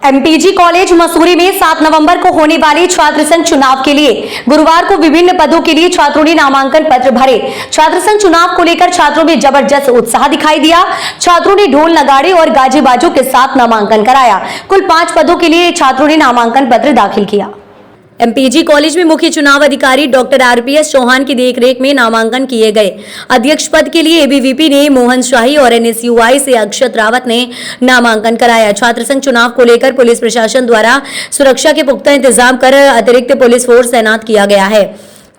MPG college Mussoorie में 7 नवंबर को होने वाले छात्र संघ चुनाव के लिए गुरुवार को विभिन्न पदों के लिए छात्रों ने नामांकन पत्र भरे। छात्र संघ चुनाव को लेकर छात्रों में जबरदस्त उत्साह दिखाई दिया। छात्रों ने ढोल नगाड़े और गाजे बाजों के साथ नामांकन कराया। कुल 5 पदों के लिए छात्रों ने नामांकन पत्र दाखिल किया। एमपीजी कॉलेज में मुख्य चुनाव अधिकारी डॉक्टर आरपीएस चौहान की देखरेख में नामांकन किए गए। अध्यक्ष पद के लिए एबीवीपी ने मोहन शाही और एनएसयूआई से अक्षत रावत ने नामांकन कराया। छात्र संघ चुनाव को लेकर पुलिस प्रशासन द्वारा सुरक्षा के पुख्ता इंतजाम कर अतिरिक्त पुलिस फोर्स तैनात किया गया है।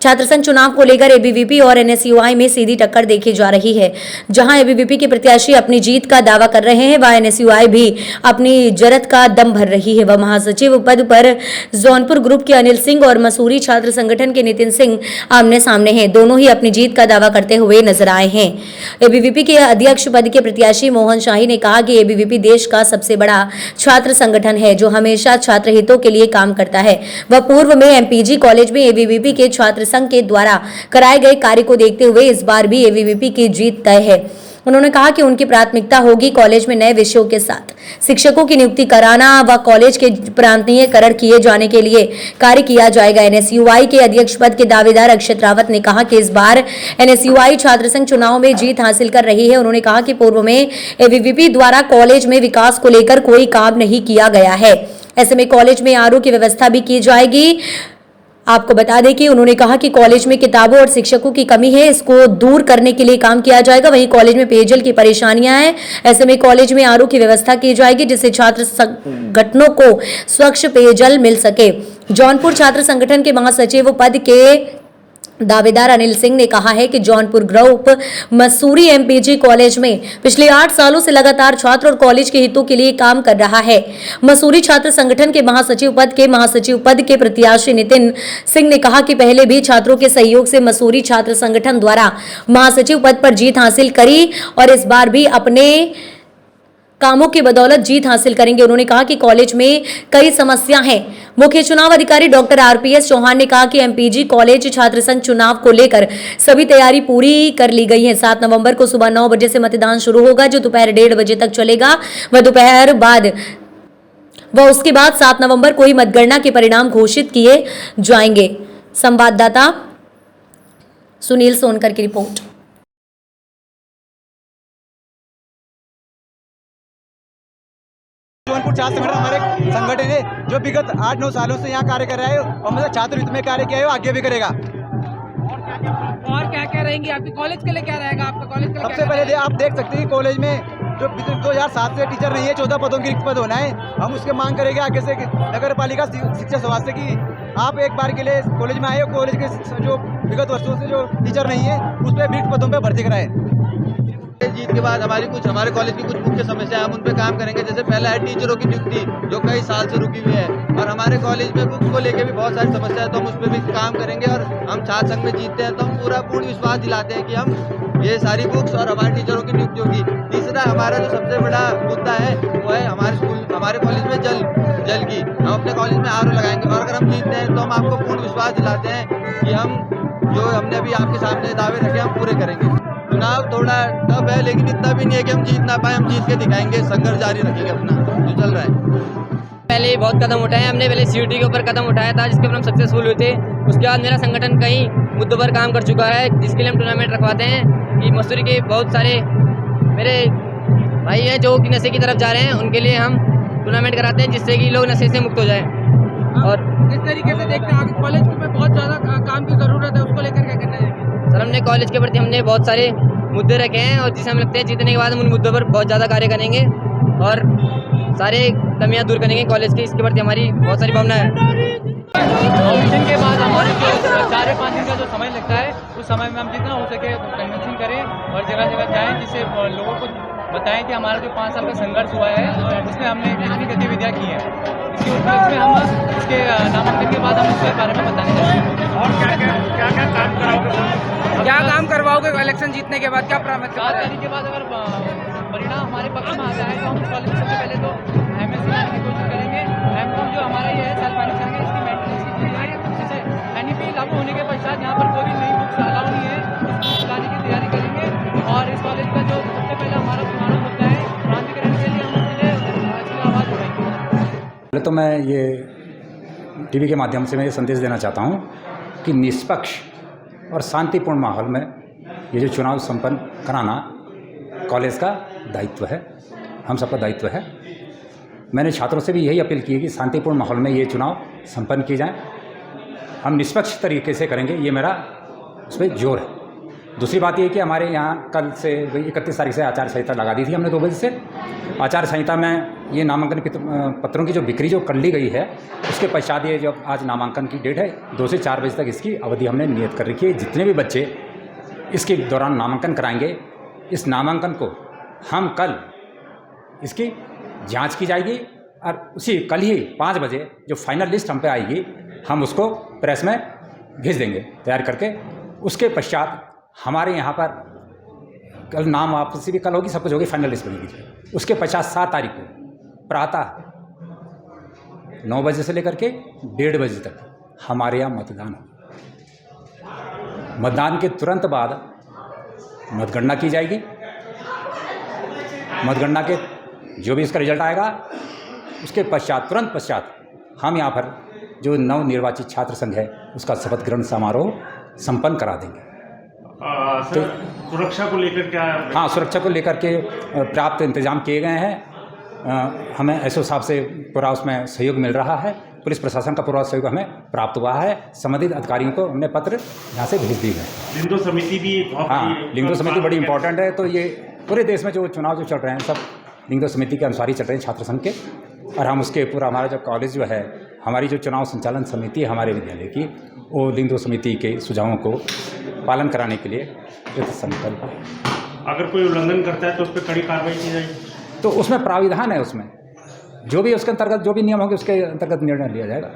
छात्र संघ चुनाव को लेकर एबीवीपी और एनएसयूआई में सीधी टक्कर देखी जा रही है। जहां एबीवीपी के प्रत्याशी अपनी जीत का दावा कर रहे हैं, वह एनएसयूआई भी अपनी जरत का दम भर रही है। वह महासचिव पद पर जौनपुर ग्रुप के अनिल सिंह और मसूरी छात्र संगठन के नितिन सिंह आमने सामने हैं। दोनों ही अपनी जीत का दावा करते हुए नजर आए हैं। एबीवीपी के अध्यक्ष पद के प्रत्याशी मोहन शाही ने कहा कि एबीवीपी देश का सबसे बड़ा छात्र संगठन है जो हमेशा छात्र हितों के लिए काम करता है। वह पूर्व में एमपीजी कॉलेज में एबीवीपी के छात्र संघ के द्वारा कराए गए कार्य को देखते हुए इस बार भी एबीवीपी की जीत तय है। उन्होंने कहा कि उनकी प्राथमिकता होगी कॉलेज में नए विषयों के साथ शिक्षकों की नियुक्ति कराना व कॉलेज के प्रांतीयकरण किए जाने के लिए कार्य किया जाएगा। एनएसयूआई के अध्यक्ष पद के दावेदार अक्षत रावत ने कहा कि इस बार एनएसयूआई छात्र संघ चुनाव में जीत हासिल कर रही है। उन्होंने कहा कि पूर्व में एबीवीपी द्वारा कॉलेज में विकास को लेकर कोई काम नहीं किया गया है। ऐसे में कॉलेज में आरओ की व्यवस्था भी की जाएगी। आपको बता दें कि उन्होंने कहा कि कॉलेज में किताबों और शिक्षकों की कमी है, इसको दूर करने के लिए काम किया जाएगा। वहीं कॉलेज में पेयजल की परेशानियां हैं, ऐसे में कॉलेज में आरओ की व्यवस्था की जाएगी जिससे छात्र संगठनों को स्वच्छ पेयजल मिल सके। जौनपुर छात्र संगठन के महासचिव पद के दावेदार अनिल सिंह ने कहा है कि Jaunpur group Mussoorie MPG college में पिछले 8 सालों से लगातार छात्र और कॉलेज के हितों के लिए काम कर रहा है। मसूरी छात्र संगठन के महासचिव पद के प्रत्याशी नितिन सिंह ने कहा कि पहले भी छात्रों के सहयोग से मसूरी छात्र संगठन द्वारा महासचिव पद पर जीत हासिल करी और इस बार भी अपने कामों की बदौलत जीत हासिल करेंगे। उन्होंने कहा कि कॉलेज में कई समस्या हैं। मुख्य चुनाव अधिकारी डॉक्टर आरपीएस चौहान ने कहा कि एमपीजी कॉलेज छात्र संघ चुनाव को लेकर सभी तैयारी पूरी कर ली गई है। 7 नवंबर को सुबह 9 बजे से मतदान शुरू होगा जो दोपहर 1:30 बजे तक चलेगा। उसके बाद 7 नवंबर को ही मतगणना के परिणाम घोषित किए जाएंगे। संवाददाता सुनील सोनकर की रिपोर्ट। जौनपुर छात्र संगठन हमारे संगठन है जो विगत 8-9 सालों से यहाँ कार्य कर रहा है और मतलब छात्र हित में कार्य किया है, आगे भी करेगा। और क्या क्या रहेंगी आपके कॉलेज के लिए, क्या रहेगा आपका कॉलेज के लिए? सबसे पहले आप देख सकते हैं कि कॉलेज में जो 2007 से टीचर नहीं है, 14 पदों की रिक्त पद होना है। हम उसके मांग करेंगे आगे से नगर पालिका शिक्षा स्वास्थ्य की आप एक बार के लिए कॉलेज में आए, कॉलेज के जो विगत वर्षों से जो टीचर नहीं है उस पर रिक्त पदों पर भर्ती कराए। जीत के बाद हमारे कॉलेज की कुछ मुख्य समस्या हम उन पर काम करेंगे। जैसे पहला है टीचरों की नियुक्ति जो कई साल से रुकी हुई है और हमारे कॉलेज में बुक्स को लेकर भी बहुत सारी समस्या है, तो हम उस पर भी काम करेंगे। और हम छात्र संघ में जीतते हैं तो हम पूर्ण विश्वास दिलाते हैं कि हम ये सारी बुक्स और हमारे टीचरों की नियुक्ति होगी। तीसरा हमारा जो सबसे बड़ा मुद्दा है वो है हमारे कॉलेज में जल की हम अपने कॉलेज में आरओ लगाएंगे और अगर हम जीतते हैं तो हम आपको पूर्ण विश्वास दिलाते हैं कि हम जो हमने अभी आपके सामने दावे रखे हम पूरे करेंगे। चुनाव थोड़ा टफ है लेकिन इतना भी नहीं है कि हम जीत ना पाए, हम जीत के दिखाएंगे, संघर्ष जारी रखेंगे अपना जो चल रहा है। पहले ही बहुत कदम उठाए हमने, पहले सीयूटी के ऊपर कदम उठाया था जिसके ऊपर हम सक्सेसफुल हुए थे। उसके बाद मेरा संगठन कई मुद्दों पर काम कर चुका है जिसके लिए हम टूर्नामेंट रखवाते हैं कि मसूरी के बहुत सारे मेरे भाई हैं जो कि नशे की तरफ जा रहे हैं, उनके लिए हम टूर्नामेंट कराते हैं जिससे कि लोग नशे से मुक्त हो जाएँ। और किस तरीके से देखते हैं आगे कॉलेज में बहुत ज़्यादा काम की ज़रूरत है, उसको लेकर क्या करना है? सर हमने कॉलेज के प्रति हमने बहुत सारे मुद्दे रखे हैं और जिसे हम लगते हैं जीतने के बाद हम उन मुद्दों पर बहुत ज़्यादा कार्य करेंगे और सारे कमियां दूर करेंगे कॉलेज की। इसके प्रति हमारी बहुत सारी भावना है। ऑडिशन के बाद हमारे जो 4-5 दिन का जो समय लगता है उस समय में हम जितना हो सके कन्वेंशन करें और जगह जगह जाएं जिससे लोगों को बताएं कि हमारा जो 5 साल का संघर्ष हुआ है उसमें हमने कितनी गतिविधियाँ की हैं। इसके उपलक्ष्य में हम इसके नामांकन के बाद हम उसके बारे में बताने जाते हैं। और क्या काम कराओगे? क्या काम करवाओगे इलेक्शन जीतने के बाद? क्या प्राथमिकता? 7 तारीख के बाद अगर परिणाम हमारे पक्ष में आ जाए तो हम कॉलेज सबसे पहले तो एमएससी लाने की कोशिश करेंगे। एमकॉम जो हमारा ये है सेल्फ फाइनेंसिंग है, इसकी मेंटेनेंस की चीज़ है। जैसे एनईपी लागू होने के पश्चात यहाँ पर कोई भी नई बुक्स अलाउ नहीं है, उस बुक्स लाने की तैयारी करेंगे। और इस कॉलेज का जो सबसे पहला हमारा मुद्दा है क्रांतिकरण के लिए हम उसके लिए आवाज़ उठाएंगे। पहले तो मैं ये टीवी के माध्यम से मैं ये संदेश देना चाहता हूँ कि निष्पक्ष और शांतिपूर्ण माहौल में ये जो चुनाव संपन्न कराना कॉलेज का दायित्व है, हम सबका दायित्व है। मैंने छात्रों से भी यही अपील की है कि शांतिपूर्ण माहौल में ये चुनाव संपन्न किए जाएं। हम निष्पक्ष तरीके से करेंगे, ये मेरा उस पर जोर है। दूसरी बात ये है कि हमारे यहाँ कल से 31 तारीख से आचार संहिता लगा दी थी हमने 2 बजे से। आचार संहिता में ये नामांकन पत्रों की जो बिक्री जो कर ली गई है, उसके पश्चात ये जो आज नामांकन की डेट है 2 से 4 बजे तक इसकी अवधि हमने नियत कर रखी है। जितने भी बच्चे इसके दौरान नामांकन कराएंगे, इस नामांकन को हम कल इसकी जांच की जाएगी और उसी कल ही 5 बजे जो फाइनल लिस्ट हम पे आएगी, हम उसको प्रेस में भेज देंगे तैयार करके। उसके पश्चात हमारे यहाँ पर कल नाम वापसी भी कल होगी, सब कुछ होगी, फाइनल लिस्ट बनेगी। उसके पश्चात 7 तारीख को प्रातः 9 बजे से लेकर के 1:30 बजे तक हमारे यहाँ मतदान होगा। मतदान के तुरंत बाद मतगणना की जाएगी। मतगणना के जो भी इसका रिजल्ट आएगा, उसके पश्चात तुरंत पश्चात हम यहाँ पर जो नवनिर्वाचित छात्र संघ है उसका शपथ ग्रहण समारोह संपन्न करा देंगे। सर, सुरक्षा को लेकर क्या? हाँ, सुरक्षा को लेकर के पर्याप्त इंतजाम किए गए हैं। हमें एसओ साहब से पूरा उसमें सहयोग मिल रहा है। पुलिस प्रशासन का पूरा सहयोग हमें प्राप्त हुआ है। संबंधित अधिकारियों को हमने पत्र यहाँ से भेज दिए गए। लिंगदो समिति भी हाँ, लिंगदो समिति बड़ी इंपॉर्टेंट है। तो ये पूरे देश में जो चुनाव जो चल रहे हैं सब लिंगदो समिति के अनुसार ही चल रहे हैं, छात्र संघ के। और हम उसके पूरा हमारा जो कॉलेज जो है, हमारी जो चुनाव संचालन समिति है हमारे विद्यालय की, वो लिंगदो समिति के सुझावों को पालन कराने के लिए कृत संकल्प है। अगर कोई उल्लंघन करता है तो उस पर कड़ी कार्रवाई की जाएगी? तो उसमें प्राविधान है, उसमें जो भी उसके अंतर्गत जो भी नियम होंगे उसके अंतर्गत निर्णय लिया जाएगा।